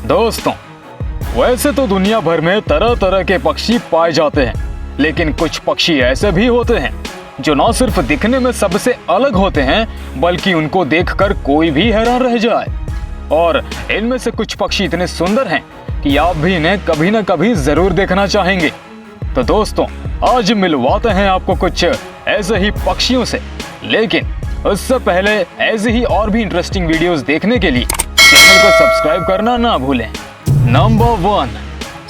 दोस्तों, वैसे तो दुनिया भर में तरह तरह के पक्षी पाए जाते हैं, लेकिन कुछ पक्षी ऐसे भी होते हैं जो न सिर्फ दिखने में सबसे अलग होते हैं बल्कि उनको देखकर कोई भी हैरान रह जाए। और इनमें से कुछ पक्षी इतने सुंदर हैं कि आप भी इन्हें कभी न कभी जरूर देखना चाहेंगे। तो दोस्तों, आज मिलवाते हैं आपको कुछ ऐसे ही पक्षियों से, लेकिन उससे पहले ऐसे ही और भी इंटरेस्टिंग वीडियोस देखने के लिए चैनल को सब्सक्राइब करना ना भूलें। Number 1,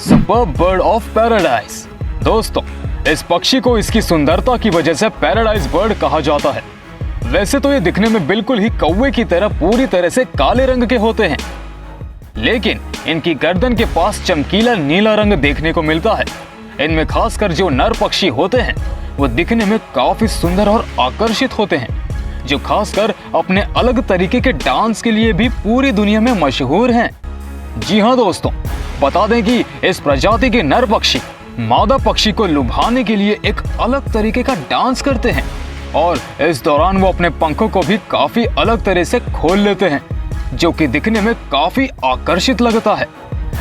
superb bird of paradise. दोस्तों, इस पक्षी को इसकी सुंदरता की वजह से पैराडाइज बर्ड कहा जाता है। वैसे तो ये दिखने में बिल्कुल ही कौवे की तरह पूरी तरह से काले रंग के होते हैं, लेकिन इनकी गर्दन के पास चमकीला नीला रंग देखने को मिलता है। इनमें खासकर जो नर पक्षी होते हैं वो दिखने में काफी सुंदर और आकर्षित होते हैं, जो खासकर अपने अलग तरीके के डांस के लिए भी पूरी दुनिया में मशहूर हैं। जी हाँ दोस्तों, बता दें कि इस प्रजाति के नर पक्षी मादा पक्षी को लुभाने के लिए एक अलग तरीके का डांस करते हैं और इस दौरान वो अपने पंखों को भी काफी अलग तरह से खोल लेते हैं, जो कि दिखने में काफी आकर्षित लगता है।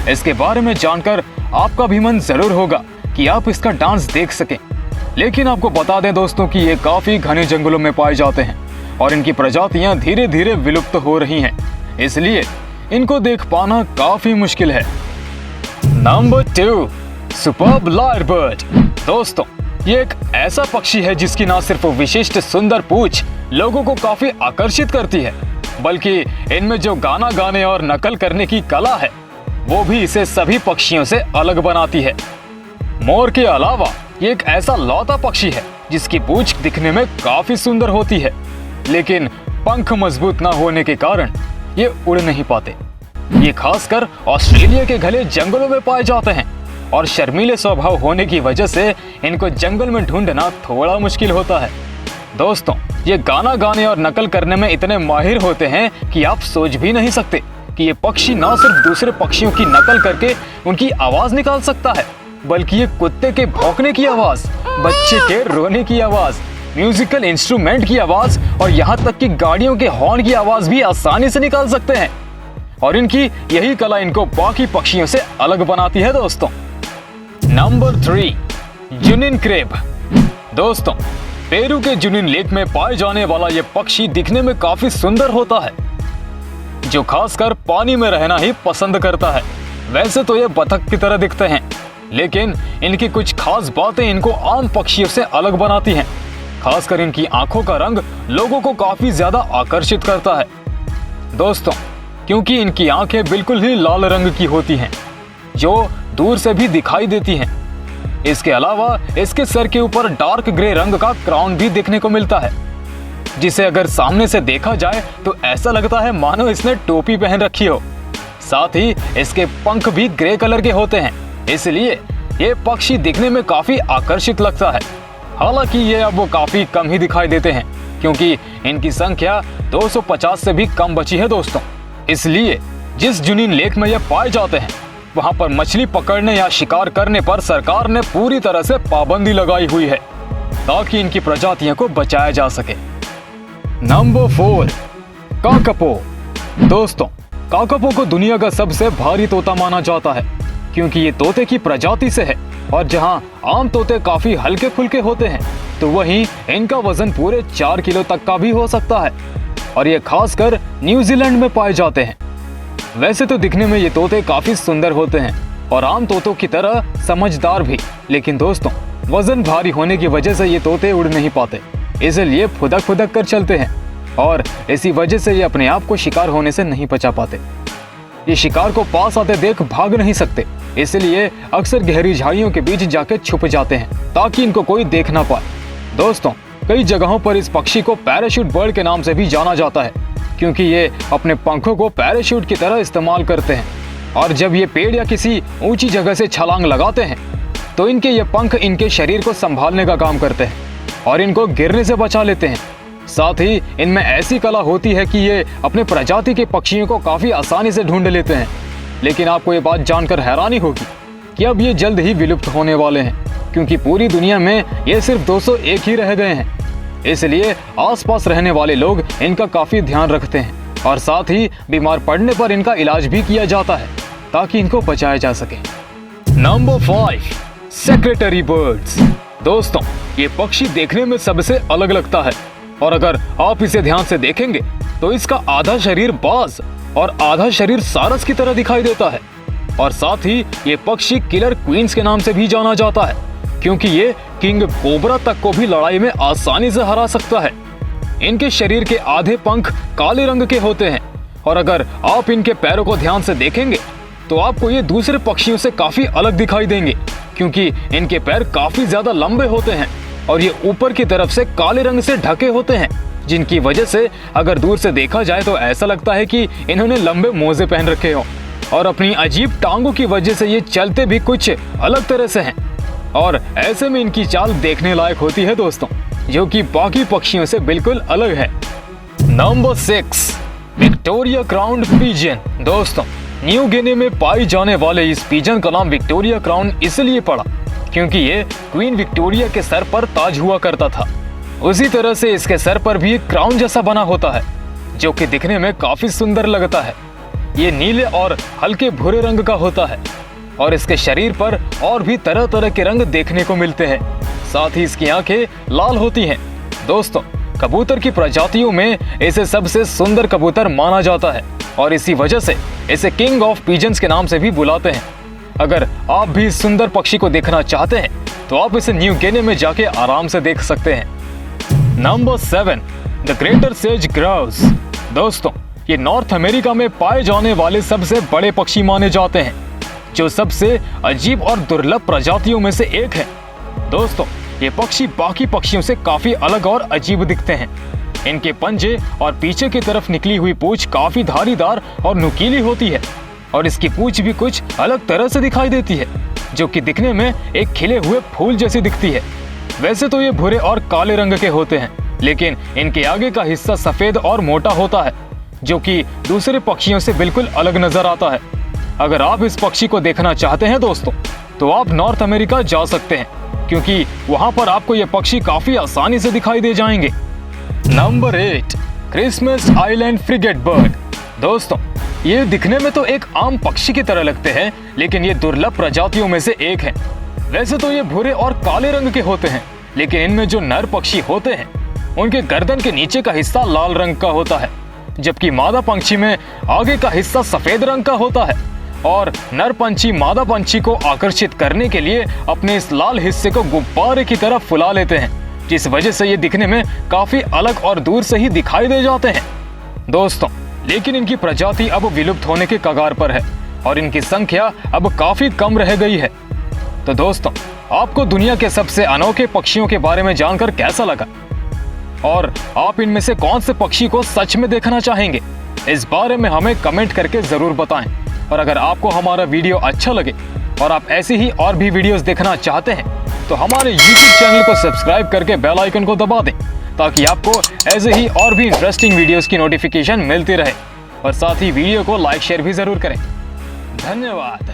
इसके बारे में जानकर आपका भी मन जरूर होगा कि आप इसका डांस देख सकें, लेकिन आपको बता दें दोस्तों कि ये काफी घने जंगलों में पाए जाते हैं और इनकी प्रजातियां धीरे धीरे विलुप्त हो रही हैं, इसलिए इनको देख पाना काफी मुश्किल है। Number 2, superb lyrebird. दोस्तों, ये एक ऐसा पक्षी है जिसकी ना सिर्फ विशिष्ट सुंदर पूंछ लोगों को काफी आकर्षित करती है, बल्कि इनमें जो गाना गाने और नकल करने की कला है वो भी इसे सभी पक्षियों से अलग बनाती है। मोर के अलावा ये एक ऐसा लौता पक्षी है जिसकी पूंछ दिखने में काफी सुंदर होती है, लेकिन पंख मजबूत न होने के कारण ये उड़ नहीं पाते। ये खासकर ऑस्ट्रेलिया के घने जंगलों में पाए जाते हैं और शर्मीले स्वभाव होने की वजह से इनको जंगल में ढूंढना थोड़ा मुश्किल होता है। दोस्तों, ये गाना गाने और नकल करने में इतने माहिर होते हैं कि आप सोच भी नहीं सकते कि ये पक्षी न सिर्फ दूसरे पक्षियों की नकल करके उनकी आवाज निकाल सकता है, बल्कि ये कुत्ते के भौंकने की आवाज, बच्चे के रोने की आवाज, म्यूजिकल इंस्ट्रूमेंट की आवाज और यहाँ तक कि गाड़ियों के हॉर्न की आवाज भी आसानी से निकाल सकते हैं। और इनकी यही कला इनको बाकी पक्षियों से अलग बनाती है। दोस्तों, नंबर 3, जुनिन क्रेब। दोस्तों, पेरू के जुनिन लेक में पाए जाने वाला यह पक्षी दिखने में काफी सुंदर होता है, जो खासकर पानी में रहना ही पसंद करता है। वैसे तो ये बतख की तरह दिखते हैं, लेकिन इनकी कुछ खास बातें इनको आम पक्षियों से अलग बनाती हैं। खासकर इनकी आंखों का रंग लोगों को काफी ज्यादा आकर्षित करता है। दोस्तों, क्योंकि इनकी आंखें बिल्कुल ही लाल रंग की होती हैं, जो दूर से भी दिखाई देती हैं। इसके अलावा इसके सर के ऊपर डार्क ग्रे रंग का क्राउन भी देखने को मिलता है, जिसे अगर सामने से देखा जाए तो ऐसा लगता है मानो इसने टोपी पहन रखी हो। साथ ही इसके पंख भी ग्रे कलर के होते हैं, इसलिए ये पक्षी दिखने में काफी आकर्षित लगता है। हालांकि ये अब वो काफी कम ही दिखाई देते हैं, क्योंकि इनकी संख्या 250 से भी कम बची है। दोस्तों, इसलिए जिस जुनिन लेक में ये पाए जाते हैं वहां पर मछली पकड़ने या शिकार करने पर सरकार ने पूरी तरह से पाबंदी लगाई हुई है, ताकि इनकी प्रजातियों को बचाया जा सके। Number 4, kakapo. दोस्तों, काकापो को दुनिया का सबसे भारी तोता माना जाता है, क्योंकि ये तोते की प्रजाति से है और जहां आम तोते काफी हल्के फुल्के होते हैं, तो वहीं इनका वजन पूरे 4 किलो तक का भी हो सकता है और ये खासकर न्यूजीलैंड में पाए जाते हैं। वैसे तो दिखने में ये तोते काफी सुंदर होते हैं और आम तोतों की तरह समझदार भी, लेकिन दोस्तों, वजन भारी होने की वजह से ये तोते उड़ नहीं पाते, इसलिए फुदक फुदक कर चलते हैं और इसी वजह से ये अपने आप को शिकार होने से नहीं बचा पाते। ये शिकार को पास आते देख भाग नहीं सकते, इसलिए अक्सर गहरी झाड़ियों के बीच जाके छुप जाते हैं ताकि इनको कोई देख ना पाए। दोस्तों, कई जगहों पर इस पक्षी को पैराशूट बर्ड के नाम से भी जाना जाता है, क्योंकि ये अपने पंखों को पैराशूट की तरह इस्तेमाल करते हैं और जब ये पेड़ या किसी ऊंची जगह से छलांग लगाते हैं तो इनके ये पंख इनके शरीर को संभालने का काम करते हैं और इनको गिरने से बचा लेते हैं। साथ ही इनमें ऐसी कला होती है कि ये अपने प्रजाति के पक्षियों को काफी आसानी से ढूंढ लेते हैं। लेकिन आपको ये बात जानकर हैरानी होगी कि अब ये जल्द ही विलुप्त होने वाले हैं, क्योंकि पूरी दुनिया में ये सिर्फ 201 ही रह गए हैं। इसलिए आसपास रहने वाले लोग इनका काफी ध्यान रखते हैं और साथ ही बीमार पड़ने पर इनका इलाज भी किया जाता है। ताकि इनको बचाया जा सके। Number 5, secretary birds. दोस्तों, ये पक्षी देखने में सबसे अलग लगता है और अगर आप इसे ध्यान से देखेंगे तो इसका आधा शरीर बाज और आधा शरीर सारस की तरह दिखाई देता है। और साथ ही ये पक्षी किलर क्वींस के नाम से भी जाना जाता है, क्योंकि ये किंग कोबरा तक को भी लड़ाई में आसानी से हरा सकता है। इनके शरीर के आधे पंख काले रंग के होते हैं और अगर आप इनके पैरों को ध्यान से देखेंगे तो आपको ये दूसरे पक्षियों से काफी अलग दिखाई देंगे, क्योंकि इनके पैर काफी ज्यादा लंबे होते हैं और ये ऊपर की तरफ से काले रंग से ढके होते हैं, जिनकी वजह से अगर दूर से देखा जाए तो ऐसा लगता है कि इन्होंने लंबे मोजे पहन रखे हो और अपनी अजीब टांगों की वजह से ये चलते भी कुछ अलग तरह से हैं और ऐसे में इनकी चाल देखने लायक होती है दोस्तों, जो कि बाकी पक्षियों से बिल्कुल अलग है। Number 6, Victoria crowned pigeon. दोस्तों, न्यू गिनी में पाई जाने वाले इस पिजन का नाम विक्टोरिया क्राउन इसलिए पड़ा क्योंकि ये क्वीन विक्टोरिया के सर पर ताज हुआ करता था। उसी तरह से इसके सर पर भी एक क्राउन जैसा बना होता है, जो कि दिखने में काफी सुंदर लगता है। ये नीले और हल्के भूरे रंग का होता है और इसके शरीर पर और भी तरह तरह के रंग देखने को मिलते हैं। साथ ही इसकी आंखें लाल होती हैं। दोस्तों, कबूतर की प्रजातियों में इसे सबसे सुंदर कबूतर माना जाता है और इसी वजह से इसे किंग ऑफ पिजन्स के नाम से भी बुलाते हैं। अगर आप भी इस सुंदर पक्षी को देखना चाहते हैं तो आप इसे न्यू गिनी में जाके आराम से देख सकते हैं। Number 7, the greater says grouse. दोस्तों, ये नॉर्थ अमेरिका में पाए जाने वाले सबसे बड़े पक्षी माने जाते हैं, जो सबसे अजीब और दुर्लभ प्रजातियों में से एक है। दोस्तों, ये पक्षी बाकी पक्षियों से काफी अलग और अजीब दिखते हैं। इनके पंजे और पीछे की तरफ निकली हुई पूंछ काफी धारीदार और नुकीली होती है और इसकी पूंछ भी कुछ अलग तरह से दिखाई देती है, जो कि दिखने में एक खिले हुए फूल जैसी दिखती है। वैसे तो ये भूरे और काले रंग के होते हैं, लेकिन इनके आगे का हिस्सा सफेद और मोटा होता है, जो कि दूसरे पक्षियों से बिल्कुल अलग नजर आता है। अगर आप इस पक्षी को देखना चाहते हैं दोस्तों, तो आप नॉर्थ अमेरिका जा सकते हैं, क्योंकि वहां पर आपको ये पक्षी काफी आसानी से दिखाई दे जाएंगे। Number 8, Christmas island frigate bird. दोस्तों, ये दिखने में तो एक आम पक्षी की तरह लगते हैं, लेकिन ये दुर्लभ प्रजातियों में से एक है। वैसे तो ये भूरे और काले रंग के होते हैं, लेकिन इनमें जो नर पक्षी होते हैं उनके गर्दन के नीचे का हिस्सा लाल रंग का होता है, जबकि मादा पंछी में आगे का हिस्सा सफेद रंग का होता है और नर पंछी मादा पंछी को आकर्षित करने के लिए अपने इस लाल हिस्से को गुब्बारे की तरह फुला लेते हैं, जिस वजह से ये दिखने में काफी अलग और दूर से ही दिखाई दे जाते हैं। दोस्तों, लेकिन इनकी प्रजाति अब विलुप्त होने के कगार पर है और इनकी संख्या अब काफी कम रह गई है। तो दोस्तों, आपको दुनिया के सबसे अनोखे पक्षियों के बारे में जानकर कैसा लगा और आप इनमें से कौन से पक्षी को सच में देखना चाहेंगे, इस बारे में हमें कमेंट करके जरूर बताएं। और अगर आपको हमारा वीडियो अच्छा लगे और आप ऐसी ही और भी वीडियोस देखना चाहते हैं तो हमारे YouTube चैनल को सब्सक्राइब करके बेल आइकन को दबा दें, ताकि आपको ऐसे ही और भी इंटरेस्टिंग वीडियोस की नोटिफिकेशन मिलती रहे। और साथ ही वीडियो को लाइक शेयर भी जरूर करें। धन्यवाद।